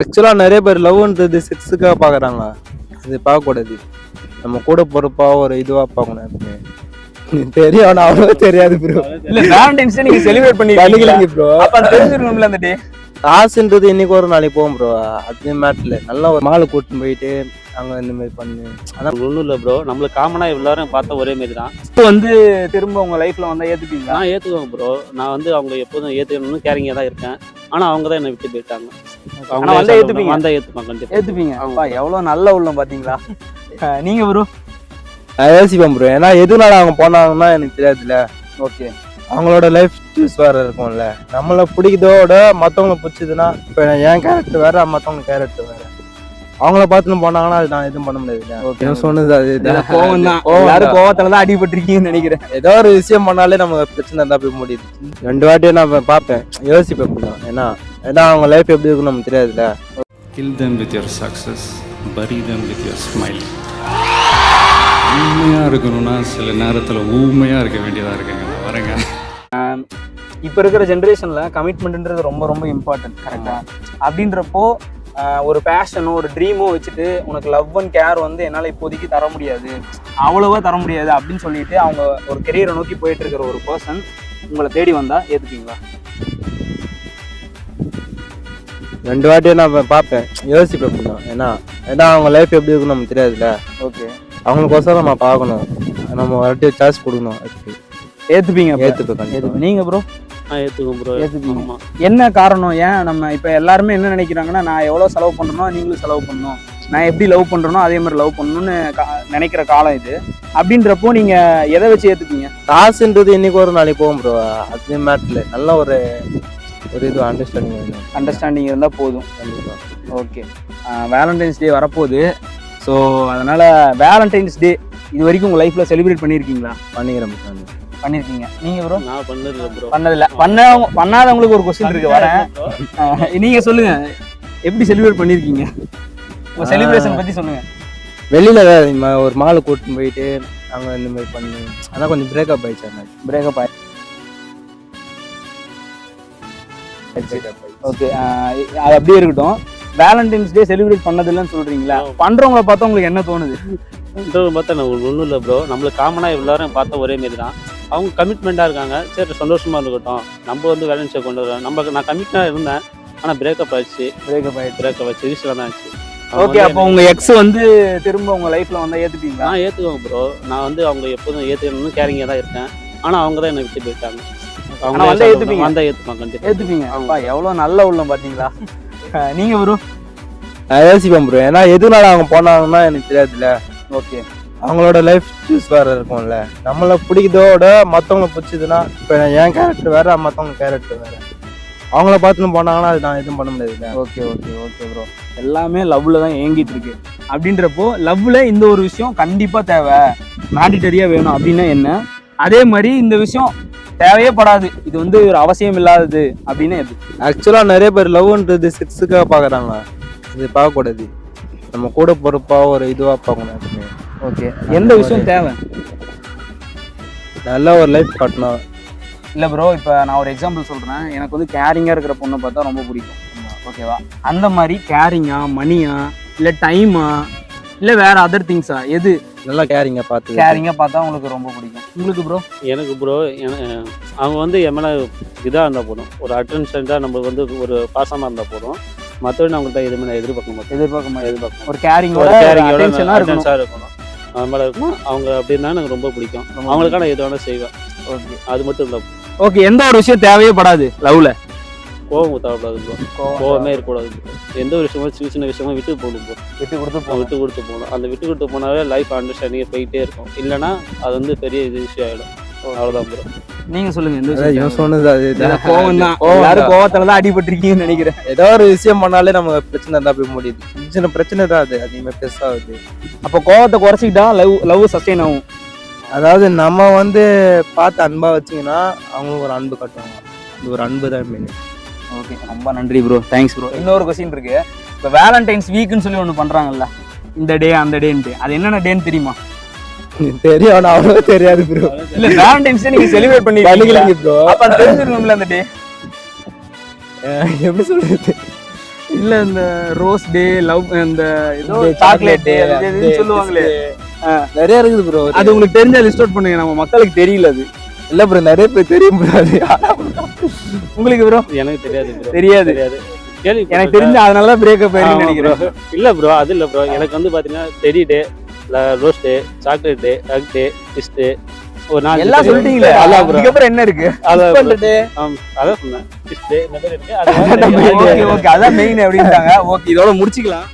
ஆக்சுவலா நிறைய பேர் லவ்ன்றது செக்ஸுக்காக பாக்குறாங்க. அது பார்க்கக்கூடாது. நம்ம கூட பொறுப்பா ஒரு இதுவா பார்க்கணும் எப்பவுமே. தெரியும், ஆனா அவ்வளவு தெரியாது ப்ரோ. இல்ல வேலண்டைன்ஸ் டே நீங்க செலிப்ரேட் பண்ணிக்கிறீங்க ப்ரோ. அப்ப அது தெரிஞ்சிருக்கும்ல அந்த டே. காசுன்றது இன்னைக்கு ஒரு நாளைக்கு போகும் ப்ரோ. அது மேட்ல நல்லா ஒரு மாலை கூட்டின்னு போயிட்டு அங்க இந்த மாதிரி பண்ணு. அதான் ஒன்றும் இல்லை ப்ரோ, நம்மளுக்கு காமனாக எல்லாரும் பார்த்த ஒரே மாரி தான். இப்போ வந்து திரும்ப உங்க லைஃப்ல வந்தா ஏத்துப்பீங்களா? நான் ஏற்றுக்குவேன் ப்ரோ. நான் வந்து அவங்க எப்போதும் ஏற்றுக்கணும்னு கேரிங்காக தான் இருக்கேன். ஆனால் அவங்க தான் என்னை விட்டு போயிட்டாங்க. ஆனா வந்தா ஏத்துப்பீங்க? வந்தால் ஏற்றுப்பாங்க கண்டிப்பாக. ஏத்துப்பீங்க. அப்பா எவ்வளவு நல்ல உள்ளம் பாத்தீங்களா. நீங்க ப்ரோ? நான் யோசிப்பேன் ப்ரோ. ஏன்னா எதுனால அவங்க போனாங்கன்னா எனக்கு தெரியாதுல்ல. ஓகே, அவங்களோட லைஃப் சூஸ் வேற இருக்கும்ல. நம்மளை பிடிக்கிறதோட மற்றவங்களை பிடிச்சதுன்னா இப்போ என் கேரக்டர் வேற, மற்றவங்க கேரக்டர் வேற. அவங்கள பார்த்துன்னு போனாங்கன்னா அது நான் எதுவும் பண்ண முடியாது. சொன்னது அது கோவம் தான். எல்லாரும் கோவத்துல தான் அடிபட்டிருக்கீங்கன்னு நினைக்கிறேன். ஏதோ ஒரு விஷயம் பண்ணாலே நம்ம பிரச்சனை இருந்தா போய் முடியுது. 2 வாட்டியும் நான் பார்ப்பேன், யோசிப்பேன். ஏன்னா அவங்க லைஃப் எப்படி இருக்குன்னு நமக்கு தெரியாதுல்ல. Kill them with your success, bury them with your smile. உண்மையாக இருக்கணும்னா சில நேரத்தில் ஊமையாக இருக்க வேண்டியதாக இருக்குங்க. நான் வரேங்க. இப்போ இருக்கிற ஜென்ரேஷன்ல கமிட்மெண்ட்ன்றது ரொம்ப ரொம்ப இம்பார்ட்டன்ட். கரெக்டா? அப்படின்றப்போ ஒரு பேஷனோ ஒரு ட்ரீமோ வச்சுட்டு உனக்கு லவ் அண்ட் கேர் வந்து என்னால் இப்போதைக்கு தர முடியாது, அவ்வளோவா தர முடியாது அப்படின்னு சொல்லிட்டு அவங்க ஒரு கெரியரை நோக்கி போயிட்டு இருக்கிற ஒரு பர்சன் உங்களை தேடி வந்தா ஏத்துப்பீங்களா? 2 வாட்டியும் நான் பார்ப்பேன், யோசிப்பேன். ஏன்னா அவங்க லைஃப் எப்படி இருக்குன்னு நமக்கு தெரியாதுல்ல. ஓகே, அவங்களுக்கோசரம் நம்ம பார்க்கணும், நம்ம வாட்டி சாய்ஸ் கொடுக்கணும். ஏத்துப்பீங்க? ஏத்துப்பேன். நீங்க ப்ரோ? ஏற்றுக்கும் ப்ரோ. ஏத்துப்பீங்க. என்ன காரணம்? ஏன் நம்ம இப்போ எல்லாருமே என்ன நினைக்கிறாங்கன்னா, நான் எவ்வளோ செலவு பண்ணுறனோ நீங்களும் செலவு பண்ணணும், நான் எப்படி லவ் பண்ணுறனோ அதே மாதிரி லவ் பண்ணணும்னு நினைக்கிற காலம் இது. அப்படின்றப்போ நீங்க எதை வச்சு ஏத்துப்பீங்க? காசுன்றது இன்னைக்கு ஒரு நாளைக்கு போகும் ப்ரோ. அது மேட்ல நல்ல ஒரு இது அண்டர்ஸ்டாண்டிங் இருந்தால் போதும். ஓகே, வேலண்டைன்ஸ் டே வரப்போகுது. ஸோ அதனால வேலண்டைன்ஸ் டே இது வரைக்கும் உங்கள் லைஃப்பில் செலிப்ரேட் பண்ணியிருக்கீங்களா? பண்ணியிருக்கீங்க. நீங்கள் ப்ரோ? நான் பண்ணதில்லை ப்ரோ. பண்ணதில்லை. பண்ணாதவங்களுக்கு ஒரு கொஸ்டின் இருக்கு, வரேன். நீங்கள் சொல்லுங்க, எப்படி செலிப்ரேட் பண்ணியிருக்கீங்க? உங்கள் செலிப்ரேஷன் பற்றி சொல்லுங்க. வெளியில ஒரு மாலை கூட்டின்னு போயிட்டு அங்கே இந்த மாதிரி பண்ணு. ஆனால் கொஞ்சம் பிரேக்கப் ஆயிடுச்சு. பிரேக்கப் ஆயிடுச்சு. ஓகே, அது அப்படியே இருக்கட்டும். வேலண்டைன்ஸ் டே செலிப்ரேட் பண்ணதில்லைன்னு சொல்றீங்களா? பண்றவங்களை பார்த்தா உங்களுக்கு என்ன தோணுது? பார்த்தா நான் ஒன்றும் இல்லை ப்ரோ, நம்மளுக்கு காமனாக எல்லாரும் பார்த்த ஒரே மாரி தான். அவங்க கமிட்மெண்ட்டாக இருக்காங்க, சரி சந்தோஷமாக இருக்கட்டும். நம்ம வந்து வேலன்ஸ் டே கொண்டு வரோம். நான் கமிட்டாக இருந்தேன், ஆனால் பிரேக்கப் ஆயிடுச்சு. ரீசனாக தான் ஆச்சு. ஓகே, அப்போ உங்க எக்ஸ் வந்து திரும்ப உங்க லைஃப்ல வந்தா ஏத்துப்பீங்களா? நான் ஏற்றுக்குவேன் ப்ரோ. நான் வந்து அவங்க எப்போதும் ஏற்றுக்கணும்னு கேரிங்காக தான் இருக்கேன். ஆனால் அவங்க தான் என்னை விட்டு போயிட்டாங்க. அவங்க வந்தா ஏத்துப்பீங்க? வந்தால் ஏற்றுப்பாங்க கண்டிப்பாக. ஏத்துப்பீங்க. அப்பா எவ்வளவு நல்ல உள்ளம் பாத்தீங்களா. நீங்க ப்ரோ? நான் யோசிப்பேன் ப்ரோ. ஏன்னா எதுனால அவங்க போனாங்கன்னா எனக்கு தெரியாதுல்ல. ஓகே, அவங்களோட லைஃப் சூஸ் வேற இருக்கும்ல. நம்மளை பிடிக்கிறதோட மற்றவங்களை பிடிச்சதுன்னா இப்போ என் கேரக்டர் வேற, மற்றவங்க கேரக்டர் வேற. அவங்கள பார்த்துன்னு போனாங்கன்னா அது நான் எதுவும் பண்ண முடியாதுல்ல. Okay bro. எல்லாமே லவ்ல தான் ஏங்கிட்டு இருக்கு. அப்படின்றப்போ லவ்ல இந்த ஒரு விஷயம் கண்டிப்பா தேவை, மேண்டிட்டரியா வேணும் அப்படின்னா என்ன? அதே மாதிரி இந்த விஷயம் தேவையே படாது, இது வந்து ஒரு அவசியம் இல்லாதது அப்படின்னு எது? ஆக்சுவலா நிறைய பேர் லவ்ன்றது செக்ஸுக்காக பாக்குறாங்க. இது பார்க்கக்கூடாது. நம்ம கூட பொறுப்பா ஒரு இதுவா பார்க்கணும் எப்பவுமே. ஓகே, எந்த விஷயம் தேவை? நல்ல ஒரு லைஃப் கட்டணும். இல்லை ப்ரோ, இப்போ நான் ஒரு எக்ஸாம்பிள் சொல்கிறேன். எனக்கு வந்து கேரிங்காக இருக்கிற பொண்ணை பார்த்தா ரொம்ப பிடிக்கும். ஓகேவா? அந்த மாதிரி கேரிங்கா, மணியா, இல்லை டைமா, இல்லை வேற அதர் திங்ஸா, எது நல்லா கேரிங்கா பார்த்தா உங்களுக்கு ரொம்ப பிடிக்கும்? உங்களுக்கு ப்ரோ? எனக்கு ப்ரோ, அவங்க வந்து என் மேலே இதாக இருந்தால் போதும், ஒரு அட்டென்ஷன் தான், நம்மளுக்கு வந்து ஒரு பாசமாக இருந்தால் போதும். மற்றபடி அவங்கள்ட்ட எதுவுமே நான் எதிர்பார்க்க மாட்டேன். ஒரு கேரிங்கோட அட்டென்ஷனாக இருக்கணும், அது மேலே இருக்கணும். அவங்க அப்படின்னா எனக்கு ரொம்ப பிடிக்கும். அவங்களுக்கான எது வேணால் செய்வேன். ஓகே, அது மட்டும் இல்லை. ஓகே, எந்த ஒரு விஷயம் தேவையே படாது லவ்ல? கோவம் தேவைப்படாது ப்ரோ. கோவமே இருக்கக்கூடாது. எந்த ஒரு விஷயமும் சின்ன சின்ன விஷயமும் விட்டு போகணும் ப்ரோ. விட்டு கொடுத்து போகணும். அந்த விட்டு கொடுத்து போனாவே லைஃப் அண்டர்ஸ்டாண்டிங்கே போயிட்டே இருக்கும். இல்லைன்னா அது வந்து பெரிய இது இஷ்யூ ஆகிடும். அவ்வளோதான் ப்ரோ. நீங்க சொல்லுங்க. சொன்னது அது கோவம் தான். எல்லாரும் கோவத்துல தான் அடிபட்டிருக்கீங்கன்னு நினைக்கிறேன். ஏதோ ஒரு விஷயம் பண்ணாலே நம்ம பிரச்சனை இருந்தா போய் முடியுது. சின்ன பிரச்சனை தான் அது, அதிகமாக பெருசாகுது. அப்போ கோவத்தை குறைச்சிக்கிட்டா லவ் சஸ்டெயின் ஆகும். அதாவது நம்ம வந்து பார்த்து அன்பா வச்சிங்கன்னா அவங்களுக்கு ஒரு அன்பு கட்டுவாங்க. இது ஒரு அன்பு தான் மெயின். ஓகே, ரொம்ப நன்றி ப்ரோ. Thanks bro. இன்னொரு கொஸ்டின் இருக்கு. இப்போ வேலண்டைன்ஸ் வீக்னு சொல்லி ஒன்று பண்றாங்கல்ல, இந்த டே அந்த டேன்ட்டு, அது என்னென்ன டேன்னு தெரியுமா? தெரியும், ஆனா அவ்வளவு தெரியாது ப்ரோ. இல்ல வேலண்டைன்ஸ் டே நீங்க செலிப்ரேட் பண்ணிக்கிறீங்க ப்ரோ. அப்ப அது தெரிஞ்சிருக்கும்ல அந்த டே. எப்படி சொல்றது? இல்ல இந்த ரோஸ் டே லவ் இந்த ஏதோ இந்த சாக்லேட் டே chocolate day, அது சொல்லுவாங்களே நிறைய இருக்குது ப்ரோ. அது உங்களுக்கு தெரிஞ்சா லிஸ்ட் அவுட் பண்ணுங்க, நம்ம மக்களுக்கு தெரியல அது. இல்ல ப்ரோ, நிறைய பேர் தெரியும் ப்ரோ. அது உங்களுக்கு ப்ரோ எனக்கு தெரியாது bro. தெரியாது. தெரியாது. கேள்வி எனக்கு தெரிஞ்ச அதனாலதான் பிரேக்கப் ஆயிருன்னு நினைக்கிறேன். இல்ல ப்ரோ, அது இல்ல ப்ரோ. எனக்கு வந்து பாத்தீங்கன்னா teddy day, rose day, chocolate day, hug day, kiss day, ஒரு 4 எல்லாம் சொல்லிட்டீங்களே, அதான் bro. அதுக்கப்புறம் என்ன இருக்கு? அதான் bro. டே அதான் சொன்னேன். கிஸ் டே இந்த மாதிரி இருக்கு. அது ஓகே ஓகே, அதான் மெயின் அப்படின்ட்டாங்க. ஓகே, இதோட முடிச்சுக்கலாம்.